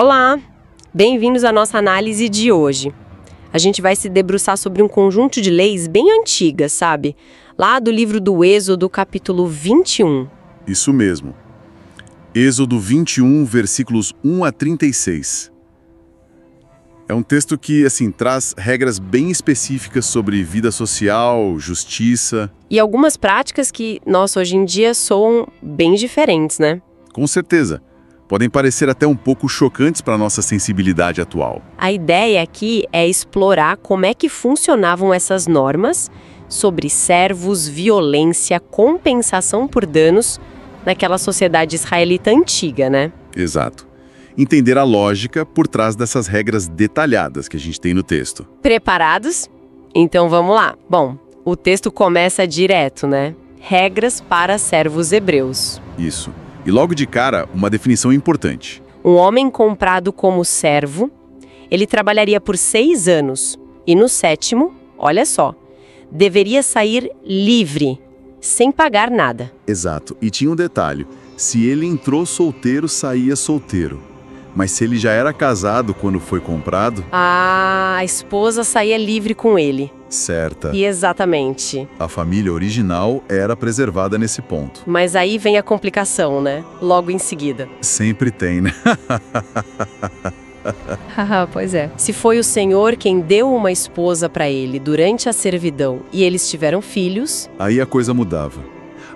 Olá! Bem-vindos à nossa análise de hoje. A gente vai se debruçar sobre um conjunto de leis bem antigas, sabe? Lá do livro do Êxodo, capítulo 21. Isso mesmo. Êxodo 21, versículos 1 a 36. É um texto que, traz regras bem específicas sobre vida social, justiça. E algumas práticas que, hoje em dia soam bem diferentes, né? Com certeza. Podem parecer até um pouco chocantes para a nossa sensibilidade atual. A ideia aqui é explorar como é que funcionavam essas normas sobre servos, violência, compensação por danos naquela sociedade israelita antiga, né? Exato. Entender a lógica por trás dessas regras detalhadas que a gente tem no texto. Preparados? Então vamos lá. Bom, o texto começa direto, né? Regras para servos hebreus. Isso. E logo de cara, uma definição importante. Um homem comprado como servo, ele trabalharia por 6 anos. E no 7º, olha só, deveria sair livre, sem pagar nada. Exato. E tinha um detalhe. Se ele entrou solteiro, saía solteiro. Mas se ele já era casado quando foi comprado... A esposa saía livre com ele. Certa. E exatamente. A família original era preservada nesse ponto. Mas aí vem a complicação, né? Logo em seguida. Sempre tem, né? Pois é. Se foi o Senhor quem deu uma esposa para ele durante a servidão e eles tiveram filhos... Aí a coisa mudava.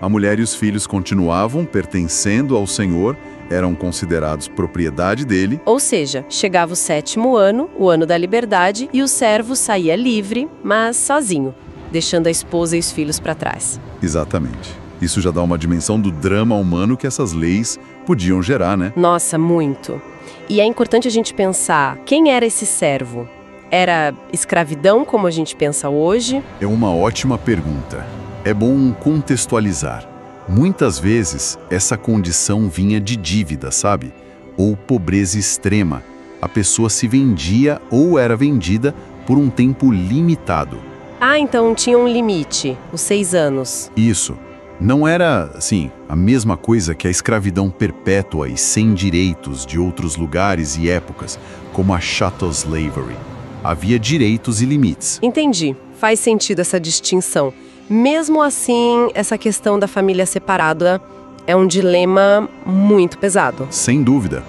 A mulher e os filhos continuavam pertencendo ao Senhor, eram considerados propriedade dele. Ou seja, chegava o 7º ano, o ano da liberdade, e o servo saía livre, mas sozinho, deixando a esposa e os filhos para trás. Exatamente. Isso já dá uma dimensão do drama humano que essas leis podiam gerar, né? Nossa, muito. E é importante a gente pensar, quem era esse servo? Era escravidão, como a gente pensa hoje? É uma ótima pergunta. É bom contextualizar. Muitas vezes, essa condição vinha de dívida, sabe? Ou pobreza extrema. A pessoa se vendia ou era vendida por um tempo limitado. Ah, então tinha um limite, os 6 anos. Isso. Não era, a mesma coisa que a escravidão perpétua e sem direitos de outros lugares e épocas, como a chattel slavery. Havia direitos e limites. Entendi. Faz sentido essa distinção. Mesmo assim, essa questão da família separada é um dilema muito pesado. Sem dúvida.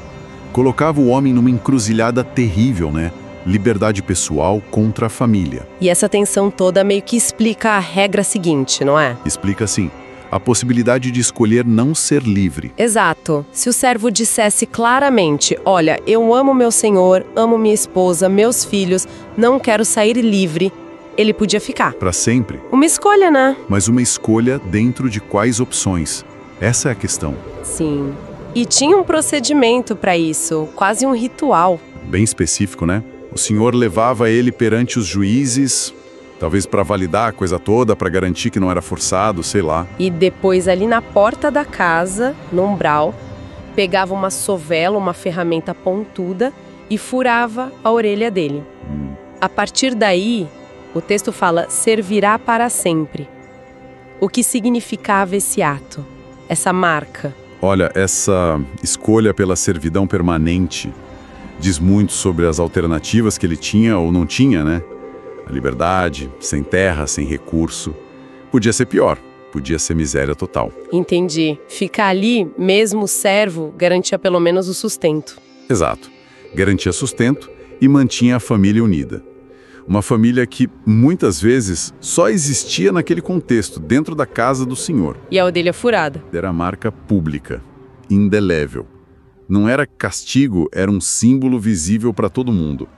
Colocava o homem numa encruzilhada terrível, né? Liberdade pessoal contra a família. E essa tensão toda meio que explica a regra seguinte, não é? Explica assim, a possibilidade de escolher não ser livre. Exato. Se o servo dissesse claramente, olha, eu amo meu senhor, amo minha esposa, meus filhos, não quero sair livre, ele podia ficar. Para sempre. Uma escolha, né? Mas uma escolha dentro de quais opções? Essa é a questão. Sim. E tinha um procedimento para isso, quase um ritual. Bem específico, né? O senhor levava ele perante os juízes, talvez para validar a coisa toda, para garantir que não era forçado, sei lá. E depois ali na porta da casa, no umbral, pegava uma sovela, uma ferramenta pontuda e furava a orelha dele. A partir daí, o texto fala, servirá para sempre. O que significava esse ato? Essa marca? Olha, essa escolha pela servidão permanente diz muito sobre as alternativas que ele tinha ou não tinha, né? A liberdade, sem terra, sem recurso. Podia ser pior, podia ser miséria total. Entendi. Ficar ali, mesmo servo, garantia pelo menos o sustento. Exato. Garantia sustento e mantinha a família unida. Uma família que, muitas vezes, só existia naquele contexto, dentro da casa do Senhor. E a orelha furada? Era marca pública, indelével. Não era castigo, era um símbolo visível para todo mundo.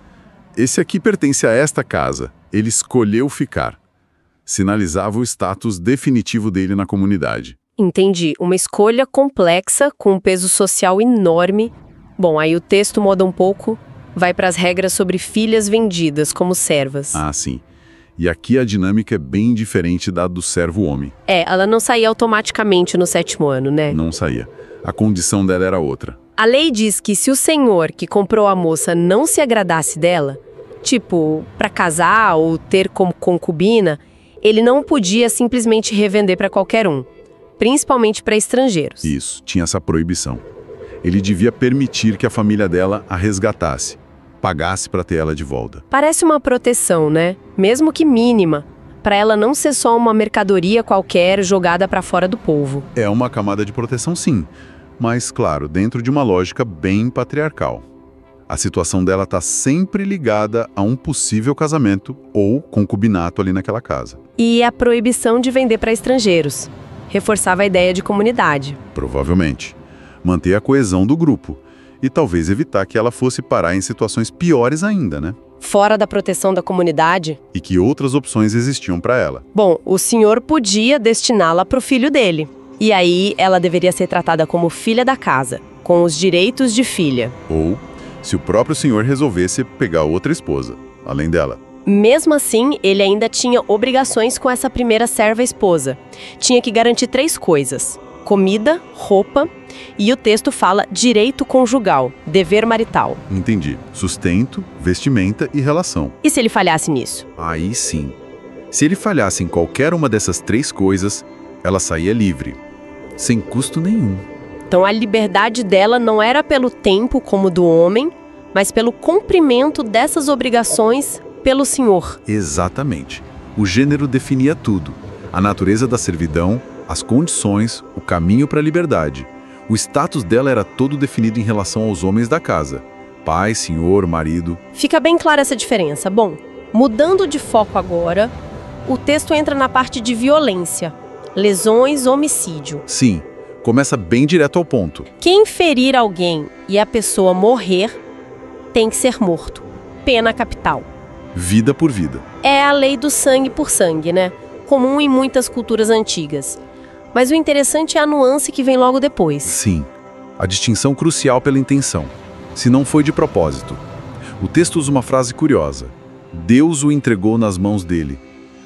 Esse aqui pertence a esta casa. Ele escolheu ficar. Sinalizava o status definitivo dele na comunidade. Entendi. Uma escolha complexa, com um peso social enorme. Bom, aí o texto muda um pouco. Vai para as regras sobre filhas vendidas como servas. Ah, sim. E aqui a dinâmica é bem diferente da do servo-homem. Ela não saía automaticamente no 7º ano, né? Não saía. A condição dela era outra. A lei diz que se o senhor que comprou a moça não se agradasse dela, tipo, para casar ou ter como concubina, ele não podia simplesmente revender para qualquer um, principalmente para estrangeiros. Isso, tinha essa proibição. Ele devia permitir que a família dela a resgatasse, pagasse para ter ela de volta. Parece uma proteção, né? Mesmo que mínima, para ela não ser só uma mercadoria qualquer jogada para fora do povo. É uma camada de proteção, sim, mas, claro, dentro de uma lógica bem patriarcal. A situação dela está sempre ligada a um possível casamento ou concubinato ali naquela casa. E a proibição de vender para estrangeiros. Reforçava a ideia de comunidade. Provavelmente. Manter a coesão do grupo. E talvez evitar que ela fosse parar em situações piores ainda, né? Fora da proteção da comunidade. E que outras opções existiam para ela. Bom, o senhor podia destiná-la para o filho dele. E aí ela deveria ser tratada como filha da casa, com os direitos de filha. Ou se o próprio senhor resolvesse pegar outra esposa, além dela. Mesmo assim, ele ainda tinha obrigações com essa primeira serva esposa. Tinha que garantir 3 coisas: comida, roupa e o texto fala direito conjugal, dever marital. Entendi. Sustento, vestimenta e relação. E se ele falhasse nisso? Aí sim. Se ele falhasse em qualquer uma dessas 3 coisas, ela saía livre, sem custo nenhum. Então a liberdade dela não era pelo tempo como do homem, mas pelo cumprimento dessas obrigações pelo senhor. Exatamente. O gênero definia tudo. A natureza da servidão, as condições, o caminho para a liberdade. O status dela era todo definido em relação aos homens da casa. Pai, senhor, marido. Fica bem clara essa diferença. Bom, mudando de foco agora, o texto entra na parte de violência. Lesões, homicídio. Sim. Começa bem direto ao ponto. Quem ferir alguém e a pessoa morrer, tem que ser morto. Pena capital. Vida por vida. É a lei do sangue por sangue, né? Comum em muitas culturas antigas. Mas o interessante é a nuance que vem logo depois. Sim. A distinção crucial pela intenção. Se não foi de propósito. O texto usa uma frase curiosa. Deus o entregou nas mãos dele.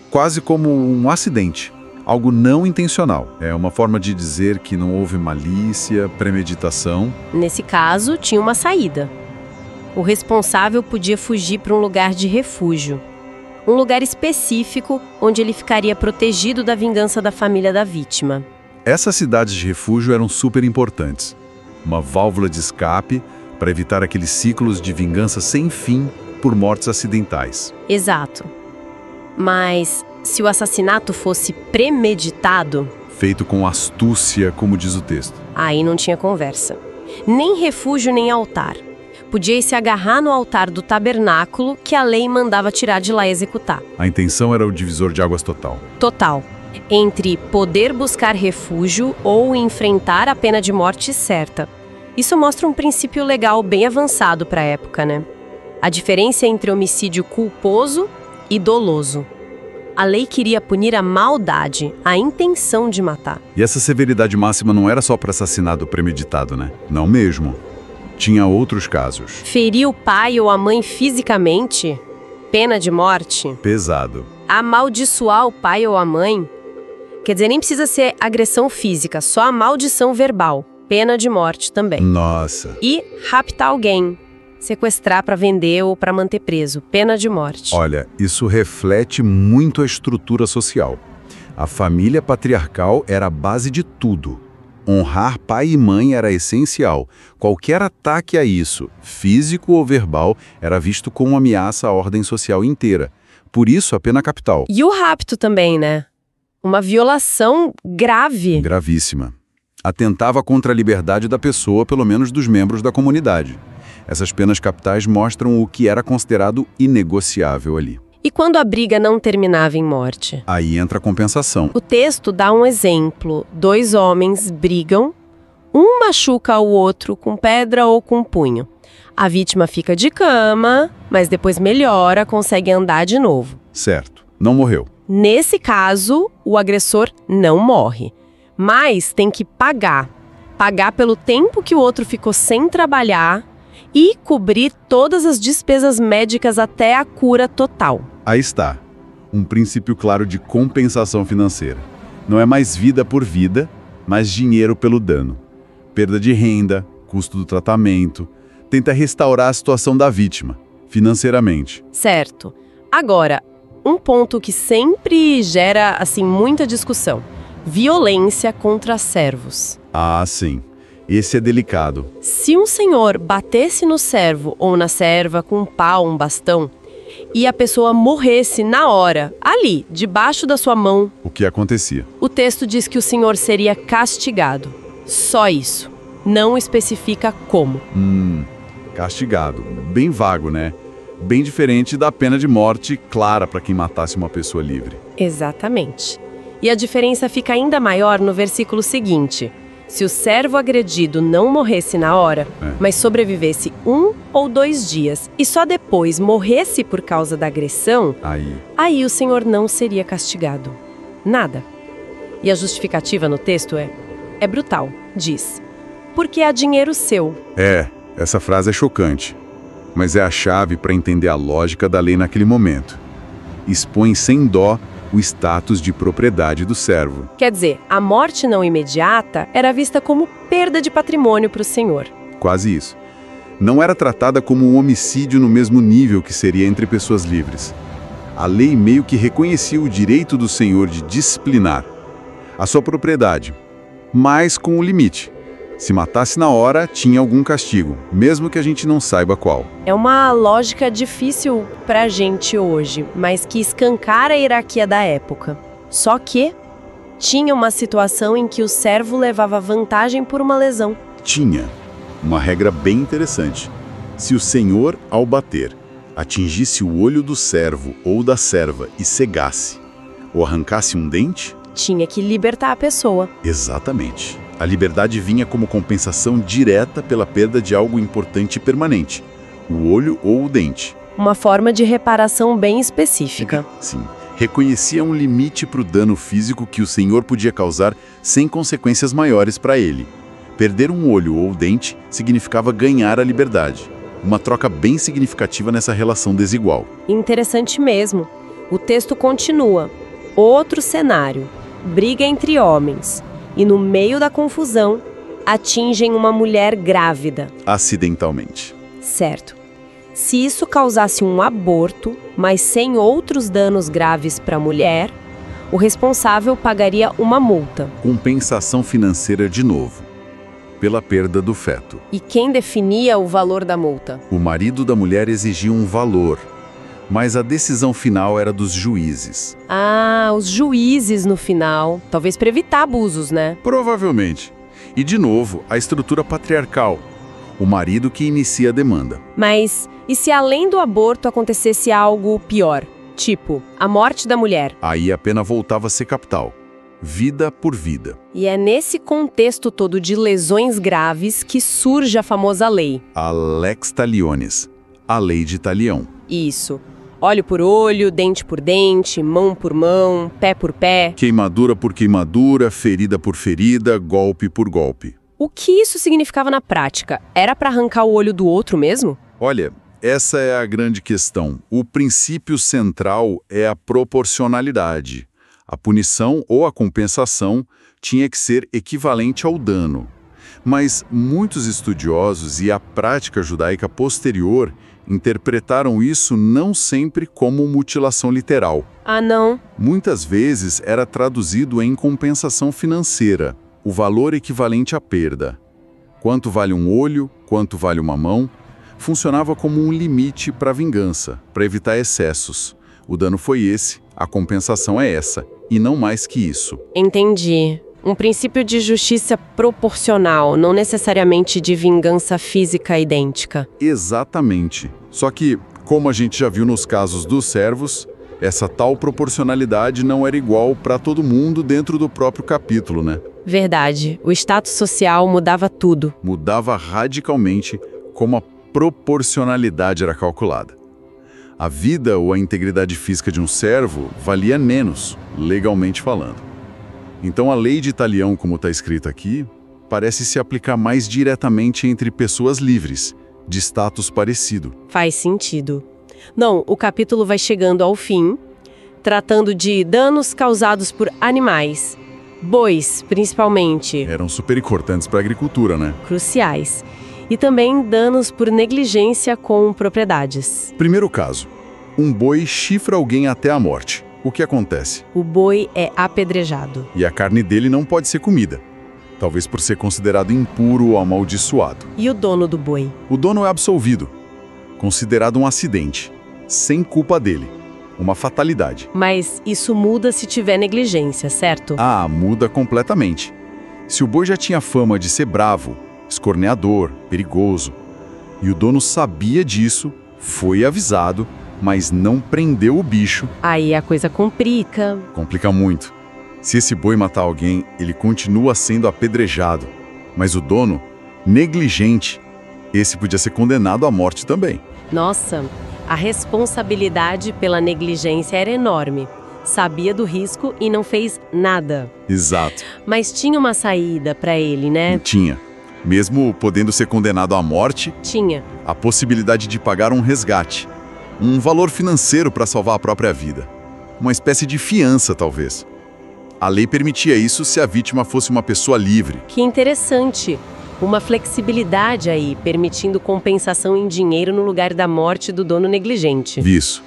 Quase como um acidente. Algo não intencional. É uma forma de dizer que não houve malícia, premeditação. Nesse caso, tinha uma saída. O responsável podia fugir para um lugar de refúgio. Um lugar específico onde ele ficaria protegido da vingança da família da vítima. Essas cidades de refúgio eram super importantes. Uma válvula de escape para evitar aqueles ciclos de vingança sem fim por mortes acidentais. Exato. Mas se o assassinato fosse premeditado... Feito com astúcia, como diz o texto. Aí não tinha conversa. Nem refúgio, nem altar. Podia se agarrar no altar do tabernáculo que a lei mandava tirar de lá e executar. A intenção era o divisor de águas total. Total. Entre poder buscar refúgio ou enfrentar a pena de morte certa. Isso mostra um princípio legal bem avançado para a época, né? A diferença entre homicídio culposo e doloso. A lei queria punir a maldade, a intenção de matar. E essa severidade máxima não era só para assassinato premeditado, né? Não mesmo. Tinha outros casos. Ferir o pai ou a mãe fisicamente, pena de morte. Pesado. Amaldiçoar o pai ou a mãe, quer dizer, nem precisa ser agressão física, só a maldição verbal, pena de morte também. Nossa. E raptar alguém, sequestrar para vender ou para manter preso, pena de morte. Olha, isso reflete muito a estrutura social. A família patriarcal era a base de tudo. Honrar pai e mãe era essencial. Qualquer ataque a isso, físico ou verbal, era visto como uma ameaça à ordem social inteira. Por isso, a pena capital. E o rapto também, né? Uma violação grave. Gravíssima. Atentava contra a liberdade da pessoa, pelo menos dos membros da comunidade. Essas penas capitais mostram o que era considerado inegociável ali. E quando a briga não terminava em morte? Aí entra a compensação. O texto dá um exemplo. 2 homens brigam, um machuca o outro com pedra ou com punho. A vítima fica de cama, mas depois melhora, consegue andar de novo. Certo. Não morreu. Nesse caso, o agressor não morre, mas tem que pagar. Pagar pelo tempo que o outro ficou sem trabalhar e cobrir todas as despesas médicas até a cura total. Aí está. Um princípio claro de compensação financeira. Não é mais vida por vida, mas dinheiro pelo dano. Perda de renda, custo do tratamento. Tenta restaurar a situação da vítima, financeiramente. Certo. Agora, um ponto que sempre gera, muita discussão. Violência contra servos. Ah, sim. Esse é delicado. Se um senhor batesse no servo ou na serva com um pau, um bastão, e a pessoa morresse na hora, ali, debaixo da sua mão, O que acontecia? o texto diz que o senhor seria castigado. Só isso. Não especifica como. Castigado. Bem vago, né? Bem diferente da pena de morte clara para quem matasse uma pessoa livre. Exatamente. E a diferença fica ainda maior no versículo seguinte. Se o servo agredido não morresse na hora, mas sobrevivesse 1 ou 2 dias e só depois morresse por causa da agressão, aí o senhor não seria castigado. Nada. E a justificativa no texto é brutal. Diz, porque há dinheiro seu. Essa frase é chocante, mas é a chave para entender a lógica da lei naquele momento. Expõe sem dó o status de propriedade do servo. Quer dizer, a morte não imediata era vista como perda de patrimônio para o senhor. Quase isso. Não era tratada como um homicídio no mesmo nível que seria entre pessoas livres. A lei meio que reconhecia o direito do senhor de disciplinar a sua propriedade, mas com um limite. Se matasse na hora, tinha algum castigo, mesmo que a gente não saiba qual. É uma lógica difícil pra gente hoje, mas que escancara a hierarquia da época. Só que tinha uma situação em que o servo levava vantagem por uma lesão. Tinha uma regra bem interessante. Se o senhor, ao bater, atingisse o olho do servo ou da serva e cegasse, ou arrancasse um dente, tinha que libertar a pessoa. Exatamente. A liberdade vinha como compensação direta pela perda de algo importante e permanente, o olho ou o dente. Uma forma de reparação bem específica. Sim. Reconhecia um limite para o dano físico que o senhor podia causar sem consequências maiores para ele. Perder um olho ou dente significava ganhar a liberdade. Uma troca bem significativa nessa relação desigual. Interessante mesmo. O texto continua. Outro cenário. Briga entre homens. E no meio da confusão, atingem uma mulher grávida. Acidentalmente. Certo. Se isso causasse um aborto, mas sem outros danos graves para a mulher, o responsável pagaria uma multa. Compensação financeira de novo, pela perda do feto. E quem definia o valor da multa? O marido da mulher exigia um valor, mas a decisão final era dos juízes. Os juízes no final. Talvez para evitar abusos, né? Provavelmente. E, de novo, a estrutura patriarcal. O marido que inicia a demanda. Mas e se além do aborto acontecesse algo pior? Tipo, a morte da mulher? Aí a pena voltava a ser capital. Vida por vida. E é nesse contexto todo de lesões graves que surge a famosa lei. A Lex Talionis. A lei de Talião. Isso. Olho por olho, dente por dente, mão por mão, pé por pé. Queimadura por queimadura, ferida por ferida, golpe por golpe. O que isso significava na prática? Era para arrancar o olho do outro mesmo? Olha, essa é a grande questão. O princípio central é a proporcionalidade. A punição ou a compensação tinha que ser equivalente ao dano. Mas muitos estudiosos e a prática judaica posterior interpretaram isso não sempre como mutilação literal. Não. Muitas vezes era traduzido em compensação financeira, o valor equivalente à perda. Quanto vale um olho, quanto vale uma mão, funcionava como um limite para a vingança, para evitar excessos. O dano foi esse, a compensação é essa, e não mais que isso. Entendi. Um princípio de justiça proporcional, não necessariamente de vingança física idêntica. Exatamente. Só que, como a gente já viu nos casos dos servos, essa tal proporcionalidade não era igual para todo mundo dentro do próprio capítulo, né? Verdade. O status social mudava tudo. Mudava radicalmente como a proporcionalidade era calculada. A vida ou a integridade física de um servo valia menos, legalmente falando. Então a lei de Talião, como está escrito aqui, parece se aplicar mais diretamente entre pessoas livres, de status parecido. Faz sentido. Não, o capítulo vai chegando ao fim, tratando de danos causados por animais. Bois, principalmente. Eram super importantes para a agricultura, né? Cruciais. E também danos por negligência com propriedades. Primeiro caso. Um boi chifra alguém até a morte. O que acontece? O boi é apedrejado. E a carne dele não pode ser comida. talvez por ser considerado impuro ou amaldiçoado. E o dono do boi? O dono é absolvido, considerado um acidente, sem culpa dele, uma fatalidade. Mas isso muda se tiver negligência, certo? Ah, muda completamente. Se o boi já tinha fama de ser bravo, escorneador, perigoso, e o dono sabia disso, foi avisado, mas não prendeu o bicho. Aí a coisa complica. Complica muito. Se esse boi matar alguém, ele continua sendo apedrejado. Mas o dono, negligente, esse podia ser condenado à morte também. Nossa, a responsabilidade pela negligência era enorme. Sabia do risco e não fez nada. Exato. Mas tinha uma saída para ele, né? Tinha. Mesmo podendo ser condenado à morte, Tinha. a possibilidade de pagar um resgate. Um valor financeiro para salvar a própria vida. Uma espécie de fiança, talvez. A lei permitia isso se a vítima fosse uma pessoa livre. Que interessante. Uma flexibilidade aí, permitindo compensação em dinheiro no lugar da morte do dono negligente. Isso.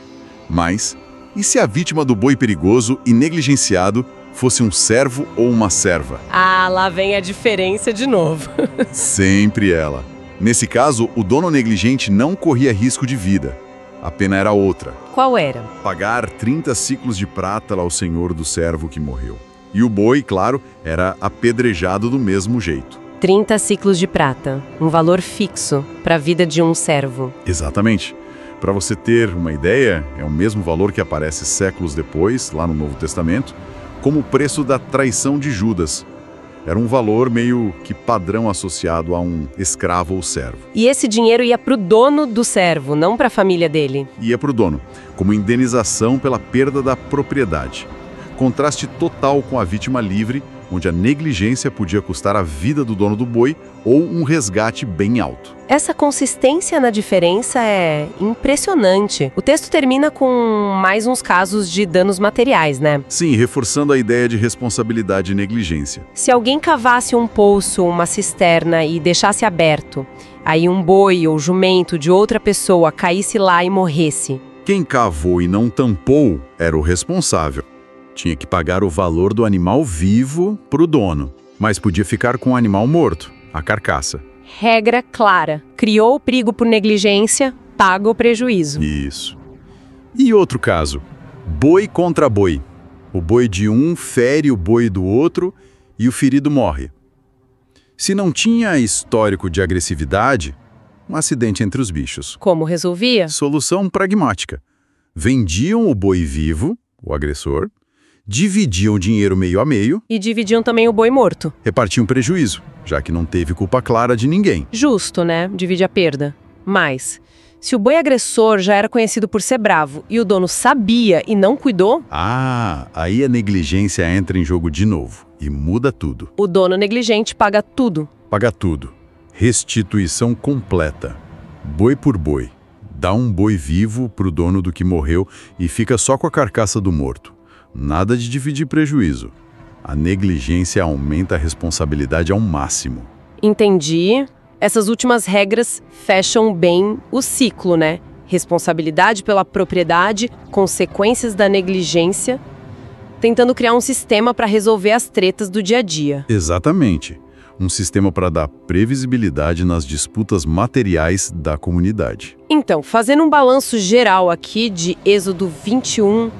Mas, e se a vítima do boi perigoso e negligenciado fosse um servo ou uma serva? Ah, lá vem a diferença de novo. Sempre ela. Nesse caso, o dono negligente não corria risco de vida. A pena era outra. Qual era? Pagar 30 ciclos de prata ao senhor do servo que morreu. E o boi, claro, era apedrejado do mesmo jeito. 30 ciclos de prata. Um valor fixo para a vida de um servo. Exatamente. Para você ter uma ideia, é o mesmo valor que aparece séculos depois, lá no Novo Testamento, como o preço da traição de Judas. Era um valor meio que padrão associado a um escravo ou servo. E esse dinheiro ia para o dono do servo, não para a família dele. Ia para o dono, como indenização pela perda da propriedade. Contraste total com a vítima livre, onde a negligência podia custar a vida do dono do boi ou um resgate bem alto. Essa consistência na diferença é impressionante. O texto termina com mais uns casos de danos materiais, né? Sim, reforçando a ideia de responsabilidade e negligência. Se alguém cavasse um poço, uma cisterna e deixasse aberto, aí um boi ou jumento de outra pessoa caísse lá e morresse. Quem cavou e não tampou era o responsável. Tinha que pagar o valor do animal vivo para o dono, mas podia ficar com o animal morto, a carcaça. Regra clara. Criou o perigo por negligência, paga o prejuízo. Isso. E outro caso, boi contra boi. O boi de um fere o boi do outro e o ferido morre. Se não tinha histórico de agressividade, um acidente entre os bichos. Como resolvia? Solução pragmática. Vendiam o boi vivo, o agressor, dividiam o dinheiro meio a meio. E dividiam também o boi morto. Repartiam prejuízo, já que não teve culpa clara de ninguém. Justo, né? Divide a perda. Mas, se o boi agressor já era conhecido por ser bravo e o dono sabia e não cuidou, Aí a negligência entra em jogo de novo e muda tudo. o dono negligente paga tudo. Paga tudo. Restituição completa. Boi por boi. Dá um boi vivo pro dono do que morreu e fica só com a carcaça do morto. Nada de dividir prejuízo. A negligência aumenta a responsabilidade ao máximo. Entendi. Essas últimas regras fecham bem o ciclo, né? Responsabilidade pela propriedade, consequências da negligência, tentando criar um sistema para resolver as tretas do dia a dia. Exatamente. Um sistema para dar previsibilidade nas disputas materiais da comunidade. Então, fazendo um balanço geral aqui de Êxodo 21,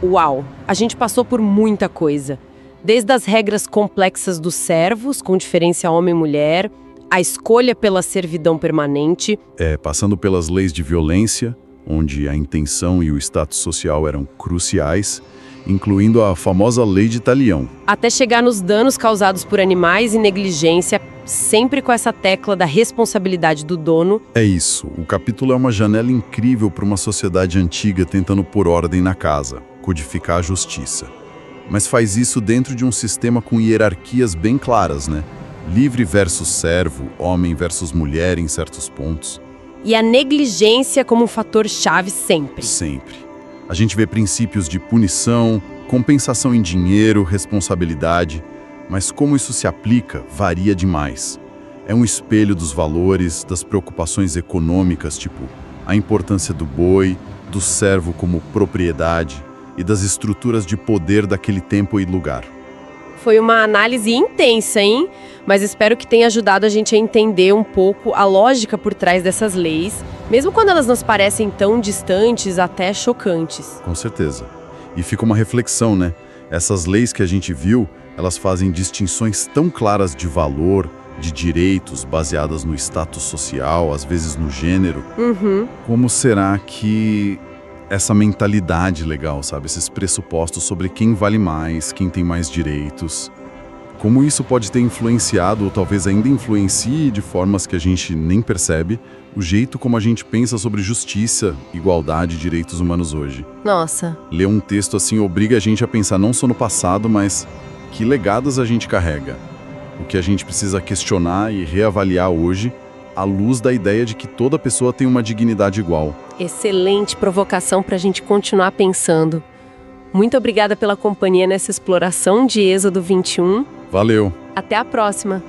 uau! A gente passou por muita coisa. Desde as regras complexas dos servos, com diferença homem e mulher, a escolha pela servidão permanente, Passando pelas leis de violência, onde a intenção e o status social eram cruciais, incluindo a famosa lei de Talião. até chegar nos danos causados por animais e negligência, sempre com essa tecla da responsabilidade do dono. É isso, o capítulo é uma janela incrível para uma sociedade antiga tentando pôr ordem na casa, codificar a justiça. Mas faz isso dentro de um sistema com hierarquias bem claras, né? Livre versus servo, homem versus mulher em certos pontos. E a negligência como um fator-chave sempre. Sempre. A gente vê princípios de punição, compensação em dinheiro, responsabilidade, mas como isso se aplica varia demais. É um espelho dos valores, das preocupações econômicas, tipo a importância do boi, do servo como propriedade e das estruturas de poder daquele tempo e lugar. foi uma análise intensa, hein? Mas espero que tenha ajudado a gente a entender um pouco a lógica por trás dessas leis, mesmo quando elas nos parecem tão distantes, até chocantes. Com certeza. E fica uma reflexão, né? Essas leis que a gente viu, elas fazem distinções tão claras de valor, de direitos, baseadas no status social, às vezes no gênero. Como será que essa mentalidade legal, sabe? Esses pressupostos sobre quem vale mais, quem tem mais direitos. Como isso pode ter influenciado, ou talvez ainda influencie de formas que a gente nem percebe, o jeito como a gente pensa sobre justiça, igualdade e direitos humanos hoje. Nossa. Ler um texto assim obriga a gente a pensar não só no passado, mas que legados a gente carrega. O que a gente precisa questionar e reavaliar hoje, à luz da ideia de que toda pessoa tem uma dignidade igual. Excelente provocação para a gente continuar pensando. Muito obrigada pela companhia nessa exploração de Êxodo 21. Valeu! Até a próxima!